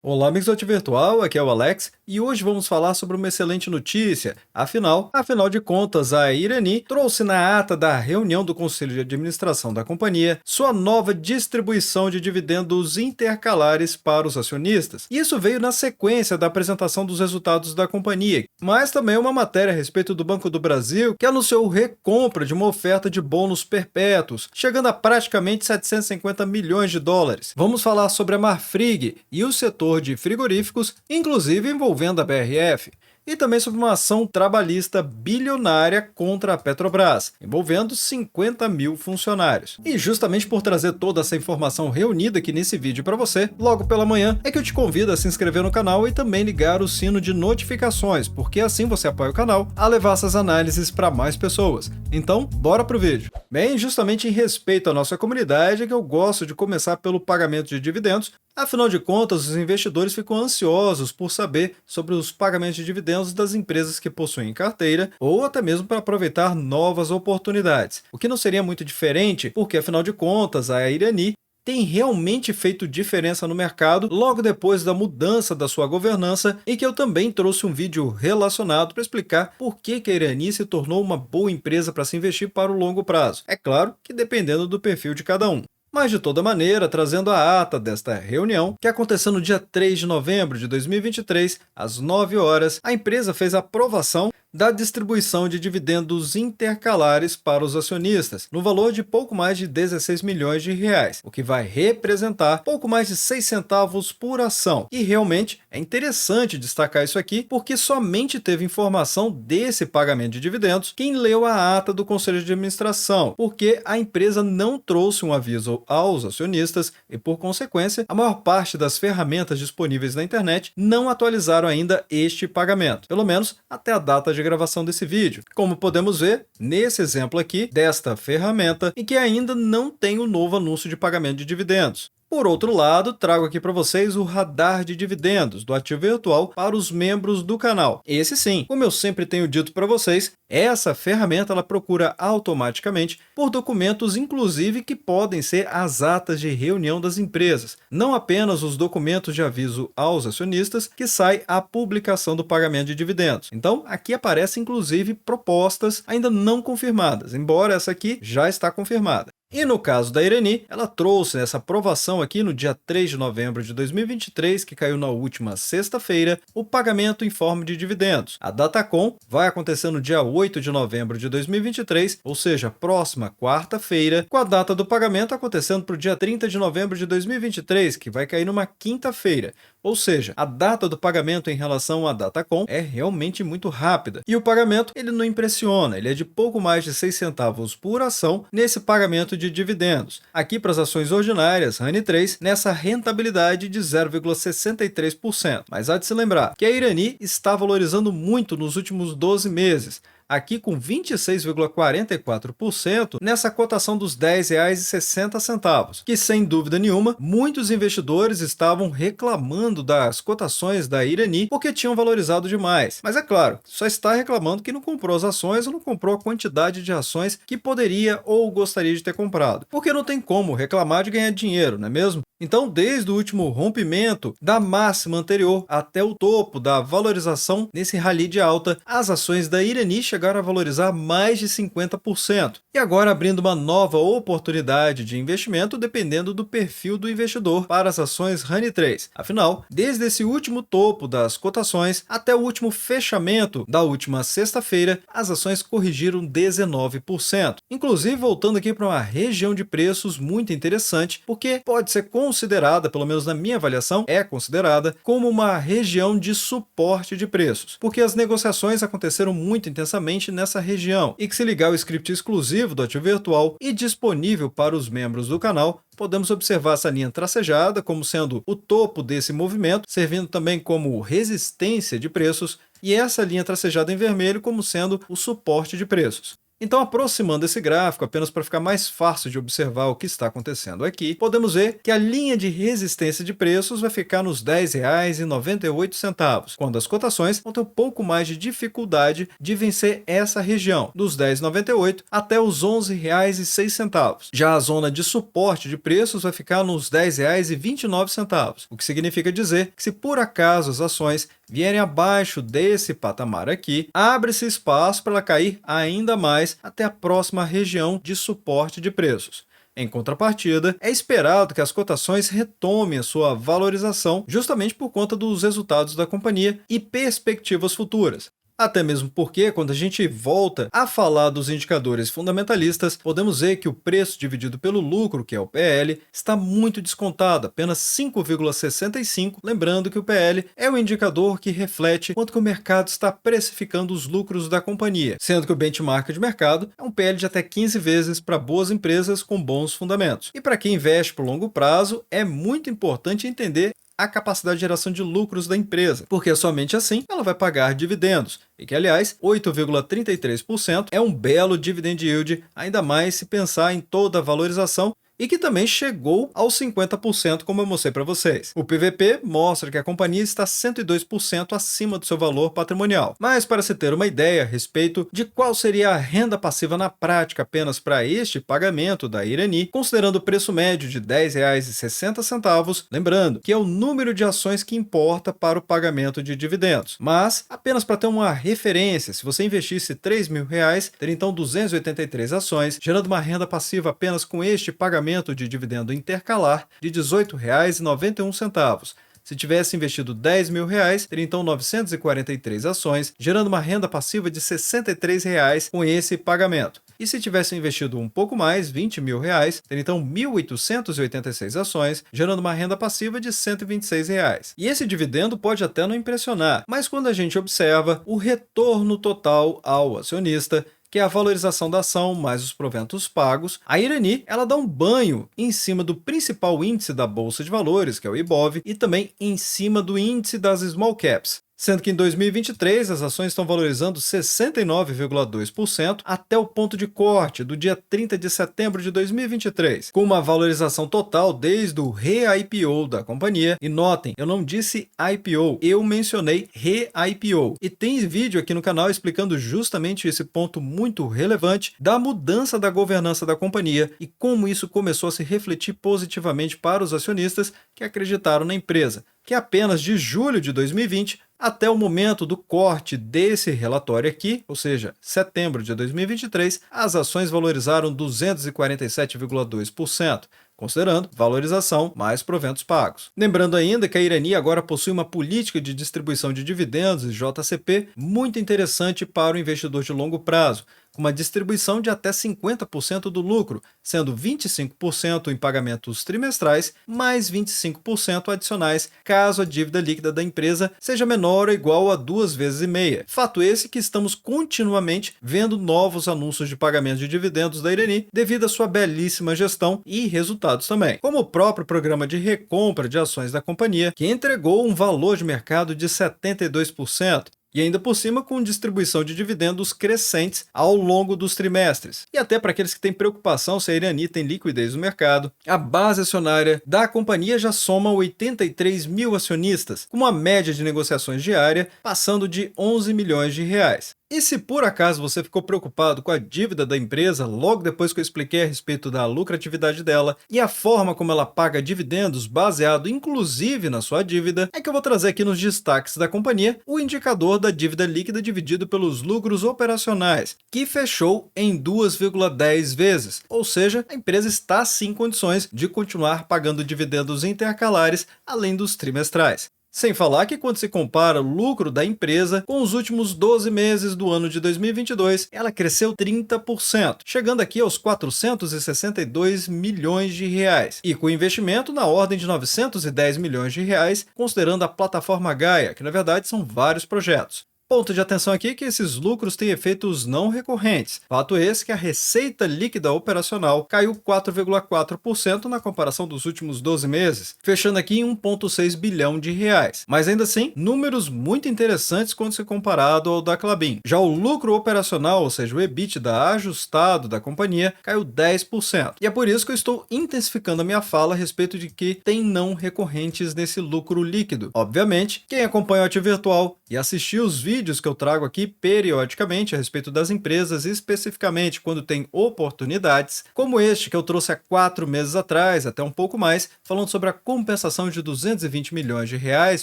Olá, amigos do Ativo Virtual, aqui é o Alex e hoje vamos falar sobre uma excelente notícia. Afinal de contas, a Irani trouxe na ata da reunião do Conselho de Administração da companhia sua nova distribuição de dividendos intercalares para os acionistas. Isso veio na sequência da apresentação dos resultados da companhia, mas também uma matéria a respeito do Banco do Brasil que anunciou recompra de uma oferta de bônus perpétuos, chegando a praticamente 750 milhões de dólares. Vamos falar sobre a Marfrig e o setor de frigoríficos, inclusive envolvendo a BRF, e também sobre uma ação trabalhista bilionária contra a Petrobras, envolvendo 50 mil funcionários. E justamente por trazer toda essa informação reunida aqui nesse vídeo para você, logo pela manhã, é que eu te convido a se inscrever no canal e também ligar o sino de notificações, porque assim você apoia o canal a levar essas análises para mais pessoas. Então, bora pro vídeo. Bem, justamente em respeito à nossa comunidade é que eu gosto de começar pelo pagamento de dividendos. Afinal de contas, os investidores ficam ansiosos por saber sobre os pagamentos de dividendos das empresas que possuem carteira ou até mesmo para aproveitar novas oportunidades. O que não seria muito diferente, porque afinal de contas, a Irani tem realmente feito diferença no mercado logo depois da mudança da sua governança, em que eu também trouxe um vídeo relacionado para explicar por que a Irani se tornou uma boa empresa para se investir para o longo prazo. É claro que dependendo do perfil de cada um. Mas, de toda maneira, trazendo a ata desta reunião, que aconteceu no dia 3 de novembro de 2023, às 9 horas, a empresa fez a aprovação da distribuição de dividendos intercalares para os acionistas, no valor de pouco mais de 16 milhões de reais, o que vai representar pouco mais de 6 centavos por ação. E realmente é interessante destacar isso aqui, porque somente teve informação desse pagamento de dividendos quem leu a ata do Conselho de Administração, porque a empresa não trouxe um aviso aos acionistas e, por consequência, a maior parte das ferramentas disponíveis na internet não atualizaram ainda este pagamento, pelo menos até a data de gravação desse vídeo, como podemos ver nesse exemplo aqui desta ferramenta, em que ainda não tem o novo anúncio de pagamento de dividendos. Por outro lado, trago aqui para vocês o radar de dividendos do Ativo Virtual para os membros do canal. Esse sim, como eu sempre tenho dito para vocês, essa ferramenta ela procura automaticamente por documentos, inclusive que podem ser as atas de reunião das empresas, não apenas os documentos de aviso aos acionistas que sai a publicação do pagamento de dividendos. Então, aqui aparecem inclusive propostas ainda não confirmadas, embora essa aqui já está confirmada. E no caso da Irani, ela trouxe essa aprovação aqui no dia 3 de novembro de 2023, que caiu na última sexta-feira, o pagamento em forma de dividendos. A Datacom vai acontecer no dia 8 de novembro de 2023, ou seja, próxima quarta-feira, com a data do pagamento acontecendo para o dia 30 de novembro de 2023, que vai cair numa quinta-feira. Ou seja, a data do pagamento em relação à Datacom é realmente muito rápida. E o pagamento, ele não impressiona, ele é de pouco mais de 6 centavos por ação nesse pagamento de dividendos. Aqui para as ações ordinárias, RANI3, nessa rentabilidade de 0,63%. Mas há de se lembrar que a Irani está valorizando muito nos últimos 12 meses, aqui com 26,44% nessa cotação dos R$ 10,60, que sem dúvida nenhuma, muitos investidores estavam reclamando das cotações da Irani porque tinham valorizado demais. Mas é claro, só está reclamando que não comprou as ações ou não comprou a quantidade de ações que poderia ou gostaria de ter comprado. Porque não tem como reclamar de ganhar dinheiro, não é mesmo? Então, desde o último rompimento da máxima anterior até o topo da valorização nesse rally de alta, as ações da Irani chegaram a valorizar mais de 50%. E agora abrindo uma nova oportunidade de investimento dependendo do perfil do investidor para as ações RANI3. Afinal, desde esse último topo das cotações até o último fechamento da última sexta-feira, as ações corrigiram 19%. Inclusive, voltando aqui para uma região de preços muito interessante, porque pode ser considerada, pelo menos na minha avaliação, é considerada como uma região de suporte de preços, porque as negociações aconteceram muito intensamente nessa região, e que se ligar ao script exclusivo do Ativo Virtual e disponível para os membros do canal, podemos observar essa linha tracejada como sendo o topo desse movimento, servindo também como resistência de preços, e essa linha tracejada em vermelho como sendo o suporte de preços. Então, aproximando esse gráfico, apenas para ficar mais fácil de observar o que está acontecendo aqui, podemos ver que a linha de resistência de preços vai ficar nos R$ 10,98, quando as cotações vão ter um pouco mais de dificuldade de vencer essa região, dos R$ 10,98 até os R$ 11,06. Já a zona de suporte de preços vai ficar nos R$ 10,29, o que significa dizer que se por acaso as ações vierem abaixo desse patamar aqui, abre-se espaço para ela cair ainda mais até a próxima região de suporte de preços. Em contrapartida, é esperado que as cotações retomem a sua valorização justamente por conta dos resultados da companhia e perspectivas futuras. Até mesmo porque, quando a gente volta a falar dos indicadores fundamentalistas, podemos ver que o preço dividido pelo lucro, que é o PL, está muito descontado, apenas 5,65, lembrando que o PL é o indicador que reflete quanto que o mercado está precificando os lucros da companhia, sendo que o benchmark de mercado é um PL de até 15 vezes para boas empresas com bons fundamentos. E para quem investe por longo prazo, é muito importante entender a capacidade de geração de lucros da empresa, porque somente assim ela vai pagar dividendos, e que, aliás, 8,33% é um belo dividend yield, ainda mais se pensar em toda a valorização, e que também chegou aos 50%, como eu mostrei para vocês. O PVP mostra que a companhia está 102% acima do seu valor patrimonial. Mas para se ter uma ideia a respeito de qual seria a renda passiva na prática apenas para este pagamento da Irani, considerando o preço médio de R$ 10,60, lembrando que é o número de ações que importa para o pagamento de dividendos. Mas, apenas para ter uma referência, se você investisse R$ 3.000, teria então 283 ações, gerando uma renda passiva apenas com este pagamento de dividendo intercalar de R$ 18,91. Se tivesse investido R$ 10.000, teria então 943 ações, gerando uma renda passiva de R$ 63 com esse pagamento. E se tivesse investido um pouco mais, R$ 20.000, teria então 1.886 ações, gerando uma renda passiva de R$ 126. E esse dividendo pode até não impressionar, mas quando a gente observa o retorno total ao acionista, que é a valorização da ação mais os proventos pagos, a Irani ela dá um banho em cima do principal índice da Bolsa de Valores, que é o Ibov, e também em cima do índice das Small Caps. Sendo que em 2023 as ações estão valorizando 69,2% até o ponto de corte do dia 30 de setembro de 2023, com uma valorização total desde o re-IPO da companhia. E notem, eu não disse IPO, eu mencionei re-IPO. E tem vídeo aqui no canal explicando justamente esse ponto muito relevante da mudança da governança da companhia e como isso começou a se refletir positivamente para os acionistas que acreditaram na empresa, que apenas de julho de 2020 até o momento do corte desse relatório aqui, ou seja, setembro de 2023, as ações valorizaram 247,2%, considerando valorização mais proventos pagos. Lembrando ainda que a Irani agora possui uma política de distribuição de dividendos e JCP muito interessante para o investidor de longo prazo, com uma distribuição de até 50% do lucro, sendo 25% em pagamentos trimestrais, mais 25% adicionais, caso a dívida líquida da empresa seja menor ou igual a 2,5 vezes. Fato esse que estamos continuamente vendo novos anúncios de pagamento de dividendos da Irani devido à sua belíssima gestão e resultados também, como o próprio programa de recompra de ações da companhia, que entregou um valor de mercado de 72%, e ainda por cima com distribuição de dividendos crescentes ao longo dos trimestres. E até para aqueles que têm preocupação se a Irani tem liquidez no mercado, a base acionária da companhia já soma 83 mil acionistas, com uma média de negociações diária passando de 11 milhões de reais. E se por acaso você ficou preocupado com a dívida da empresa logo depois que eu expliquei a respeito da lucratividade dela e a forma como ela paga dividendos baseado inclusive na sua dívida, é que eu vou trazer aqui nos destaques da companhia o indicador da dívida líquida dividido pelos lucros operacionais, que fechou em 2,10 vezes, ou seja, a empresa está sim em condições de continuar pagando dividendos intercalares além dos trimestrais. Sem falar que quando se compara o lucro da empresa com os últimos 12 meses do ano de 2022, ela cresceu 30%, chegando aqui aos 462 milhões de reais, e com investimento na ordem de 910 milhões de reais, considerando a plataforma Gaia, que na verdade são vários projetos. Ponto de atenção aqui é que esses lucros têm efeitos não recorrentes. Fato esse que a receita líquida operacional caiu 4,4% na comparação dos últimos 12 meses, fechando aqui em 1,6 bilhão de reais. Mas ainda assim, números muito interessantes quando se comparado ao da Klabin. Já o lucro operacional, ou seja, o EBITDA ajustado da companhia, caiu 10%. E é por isso que eu estou intensificando a minha fala a respeito de que tem não recorrentes nesse lucro líquido. Obviamente, quem acompanha o Ativo Virtual e assistiu os vídeos que eu trago aqui periodicamente a respeito das empresas, especificamente quando tem oportunidades, como este que eu trouxe há 4 meses atrás, até um pouco mais, falando sobre a compensação de 220 milhões de reais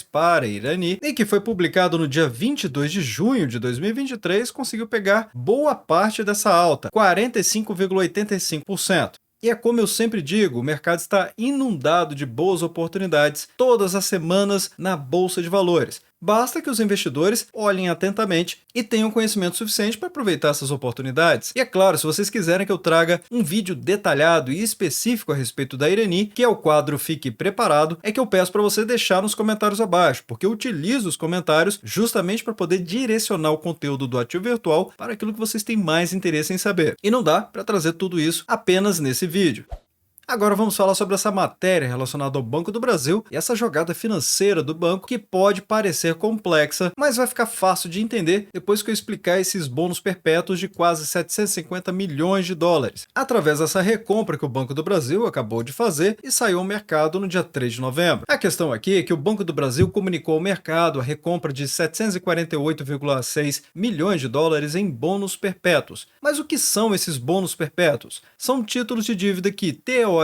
para a Irani, e que foi publicado no dia 22 de junho de 2023, conseguiu pegar boa parte dessa alta, 45,85%. E é como eu sempre digo, o mercado está inundado de boas oportunidades todas as semanas na Bolsa de Valores. Basta que os investidores olhem atentamente e tenham conhecimento suficiente para aproveitar essas oportunidades. E é claro, se vocês quiserem que eu traga um vídeo detalhado e específico a respeito da Irani, que é o quadro Fique Preparado, é que eu peço para você deixar nos comentários abaixo, porque eu utilizo os comentários justamente para poder direcionar o conteúdo do Ativo Virtual para aquilo que vocês têm mais interesse em saber. E não dá para trazer tudo isso apenas nesse vídeo. Agora vamos falar sobre essa matéria relacionada ao Banco do Brasil e essa jogada financeira do banco que pode parecer complexa, mas vai ficar fácil de entender depois que eu explicar esses bônus perpétuos de quase 750 milhões de dólares, através dessa recompra que o Banco do Brasil acabou de fazer e saiu ao mercado no dia 3 de novembro. A questão aqui é que o Banco do Brasil comunicou ao mercado a recompra de 748,6 milhões de dólares em bônus perpétuos. Mas o que são esses bônus perpétuos? São títulos de dívida que, teoricamente,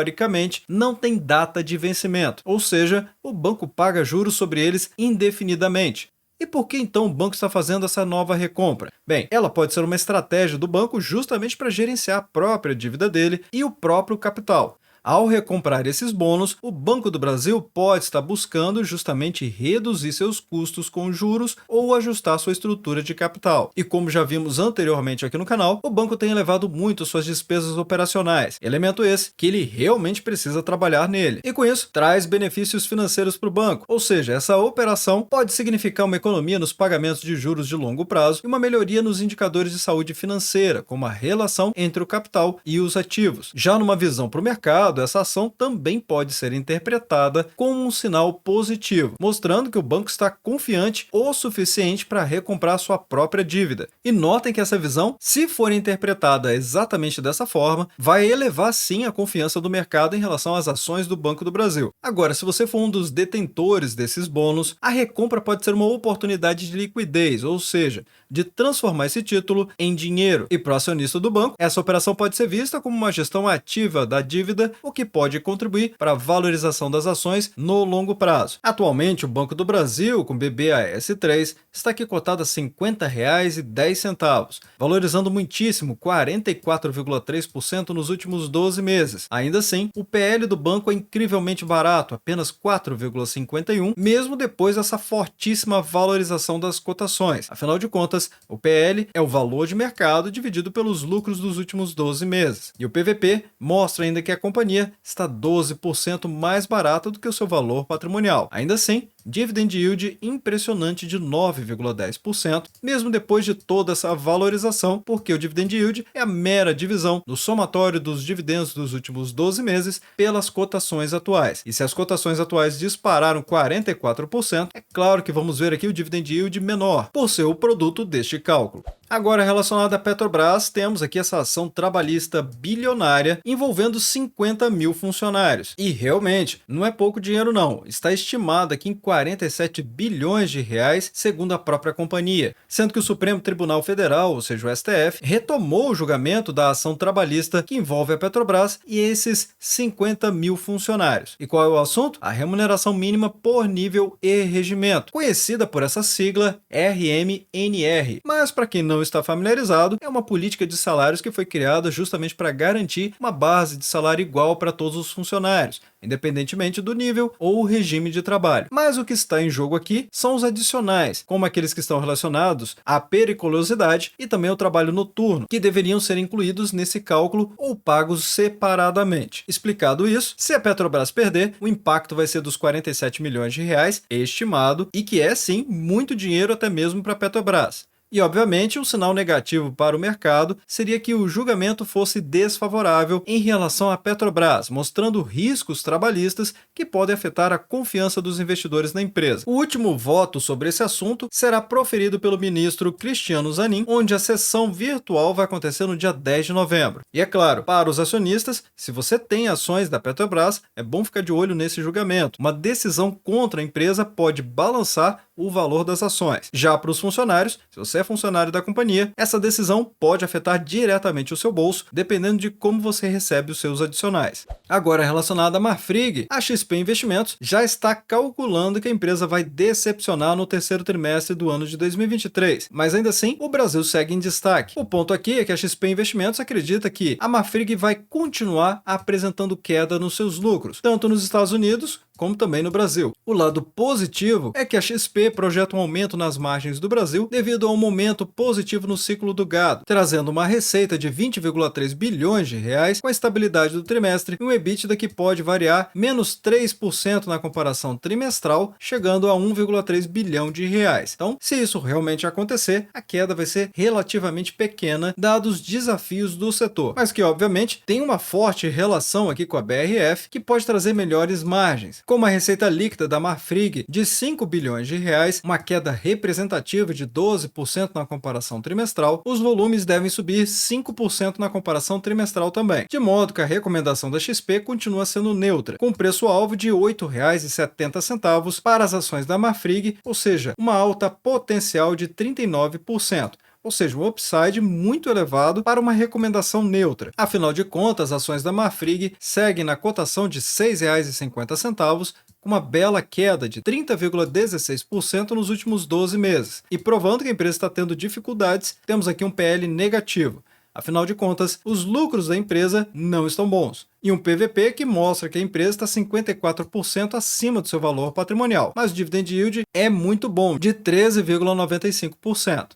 não têm data de vencimento, ou seja, o banco paga juros sobre eles indefinidamente. E por que então o banco está fazendo essa nova recompra? Bem, ela pode ser uma estratégia do banco justamente para gerenciar a própria dívida dele e o próprio capital. Ao recomprar esses bônus, o Banco do Brasil pode estar buscando justamente reduzir seus custos com juros ou ajustar sua estrutura de capital. E como já vimos anteriormente aqui no canal, o banco tem elevado muito suas despesas operacionais, elemento esse que ele realmente precisa trabalhar nele. E com isso, traz benefícios financeiros para o banco, ou seja, essa operação pode significar uma economia nos pagamentos de juros de longo prazo e uma melhoria nos indicadores de saúde financeira, como a relação entre o capital e os ativos. Já numa visão para o mercado, essa ação também pode ser interpretada como um sinal positivo, mostrando que o banco está confiante o suficiente para recomprar sua própria dívida. E notem que essa visão, se for interpretada exatamente dessa forma, vai elevar sim a confiança do mercado em relação às ações do Banco do Brasil. Agora, se você for um dos detentores desses bônus, a recompra pode ser uma oportunidade de liquidez, ou seja, de transformar esse título em dinheiro. E para o acionista do banco, essa operação pode ser vista como uma gestão ativa da dívida, o que pode contribuir para a valorização das ações no longo prazo. Atualmente, o Banco do Brasil, com BBAS3, está aqui cotado a R$ 50,10, valorizando muitíssimo, 44,3% nos últimos 12 meses. Ainda assim, o PL do banco é incrivelmente barato, apenas 4,51, mesmo depois dessa fortíssima valorização das cotações. Afinal de contas, o PL é o valor de mercado dividido pelos lucros dos últimos 12 meses. E o PVP mostra ainda que a companhia está 12% mais barata do que o seu valor patrimonial. Ainda assim, dividend yield impressionante de 9,10%, mesmo depois de toda essa valorização, porque o dividend yield é a mera divisão do somatório dos dividendos dos últimos 12 meses pelas cotações atuais. E se as cotações atuais dispararam 44%, é claro que vamos ver aqui o dividend yield menor, por ser o produto deste cálculo. Agora, relacionado à Petrobras, temos aqui essa ação trabalhista bilionária envolvendo 50 mil funcionários. E realmente, não é pouco dinheiro não, está estimado aqui em 47 bilhões de reais, segundo a própria companhia, sendo que o Supremo Tribunal Federal, ou seja, o STF, retomou o julgamento da ação trabalhista que envolve a Petrobras e esses 50 mil funcionários. E qual é o assunto? A remuneração mínima por nível e regimento, conhecida por essa sigla RMNR. Mas para quem não está familiarizado, é uma política de salários que foi criada justamente para garantir uma base de salário igual para todos os funcionários. independentemente do nível ou regime de trabalho. Mas o que está em jogo aqui são os adicionais, como aqueles que estão relacionados à periculosidade e também ao trabalho noturno, que deveriam ser incluídos nesse cálculo ou pagos separadamente. Explicado isso, se a Petrobras perder, o impacto vai ser dos 47 milhões de reais estimado, e que é sim muito dinheiro até mesmo para a Petrobras. E, obviamente, um sinal negativo para o mercado seria que o julgamento fosse desfavorável em relação à Petrobras, mostrando riscos trabalhistas que podem afetar a confiança dos investidores na empresa. O último voto sobre esse assunto será proferido pelo ministro Cristiano Zanin, onde a sessão virtual vai acontecer no dia 10 de novembro. E é claro, para os acionistas, se você tem ações da Petrobras, é bom ficar de olho nesse julgamento. Uma decisão contra a empresa pode balançar o valor das ações. Já para os funcionários, se você é funcionário da companhia, essa decisão pode afetar diretamente o seu bolso, dependendo de como você recebe os seus adicionais. Agora, relacionado à Marfrig, a XP Investimentos já está calculando que a empresa vai decepcionar no terceiro trimestre do ano de 2023, mas ainda assim, o Brasil segue em destaque. O ponto aqui é que a XP Investimentos acredita que a Marfrig vai continuar apresentando queda nos seus lucros, tanto nos Estados Unidos como também no Brasil. O lado positivo é que a XP projeta um aumento nas margens do Brasil devido a um momento positivo no ciclo do gado, trazendo uma receita de 20,3 bilhões de reais com a estabilidade do trimestre e um EBITDA que pode variar menos 3% na comparação trimestral, chegando a 1,3 bilhão de reais. Então, se isso realmente acontecer, a queda vai ser relativamente pequena, dados os desafios do setor, mas que obviamente tem uma forte relação aqui com a BRF, que pode trazer melhores margens. Com uma receita líquida da Marfrig de 5 bilhões de reais, uma queda representativa de 12% na comparação trimestral, os volumes devem subir 5% na comparação trimestral também, de modo que a recomendação da XP continua sendo neutra, com preço-alvo de R$ 8,70 para as ações da Marfrig, ou seja, uma alta potencial de 39%. Ou seja, um upside muito elevado para uma recomendação neutra. Afinal de contas, as ações da Marfrig seguem na cotação de R$ 6,50, com uma bela queda de 30,16% nos últimos 12 meses. E provando que a empresa está tendo dificuldades, temos aqui um PL negativo. Afinal de contas, os lucros da empresa não estão bons. E um PVP que mostra que a empresa está 54% acima do seu valor patrimonial. Mas o dividend yield é muito bom, de 13,95%.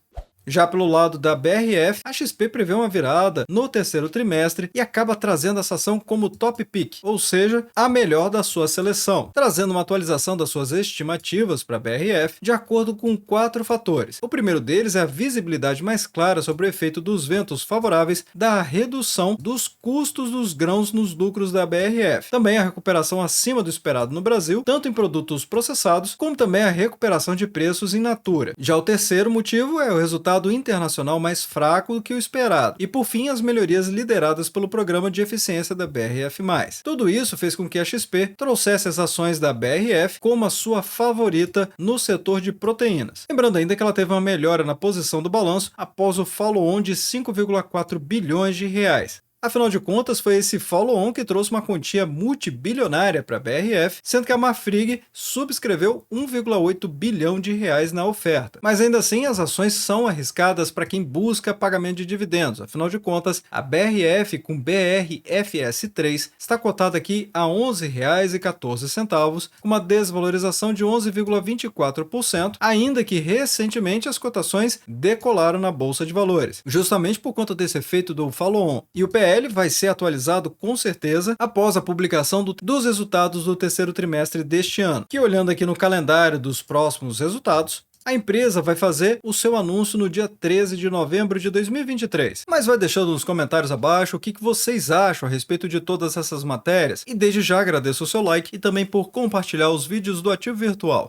Já pelo lado da BRF, a XP prevê uma virada no terceiro trimestre e acaba trazendo essa ação como top pick, ou seja, a melhor da sua seleção, trazendo uma atualização das suas estimativas para a BRF de acordo com 4 fatores. O primeiro deles é a visibilidade mais clara sobre o efeito dos ventos favoráveis da redução dos custos dos grãos nos lucros da BRF. Também a recuperação acima do esperado no Brasil, tanto em produtos processados, como também a recuperação de preços in natura. Já o terceiro motivo é o resultado internacional mais fraco do que o esperado. E por fim, as melhorias lideradas pelo programa de eficiência da BRF+. Tudo isso fez com que a XP trouxesse as ações da BRF como a sua favorita no setor de proteínas. Lembrando ainda que ela teve uma melhora na posição do balanço após o follow-on de 5,4 bilhões de reais. Afinal de contas, foi esse follow-on que trouxe uma quantia multibilionária para a BRF, sendo que a Marfrig subscreveu 1,8 bilhão de reais na oferta. Mas ainda assim, as ações são arriscadas para quem busca pagamento de dividendos. Afinal de contas, a BRF com BRFS3 está cotada aqui a R$ 11,14, com uma desvalorização de 11,24%, ainda que recentemente as cotações decolaram na Bolsa de Valores, justamente por conta desse efeito do follow-on. E o PL vai ser atualizado com certeza após a publicação dos resultados do terceiro trimestre deste ano, que olhando aqui no calendário dos próximos resultados, a empresa vai fazer o seu anúncio no dia 13 de novembro de 2023. Mas vai deixando nos comentários abaixo o que vocês acham a respeito de todas essas matérias, e desde já agradeço o seu like e também por compartilhar os vídeos do Ativo Virtual.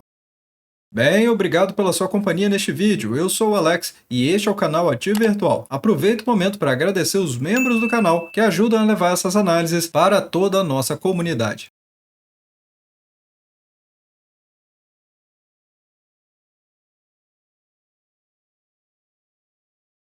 Bem, obrigado pela sua companhia neste vídeo. Eu sou o Alex e este é o canal Ativo Virtual. Aproveito o momento para agradecer os membros do canal que ajudam a levar essas análises para toda a nossa comunidade.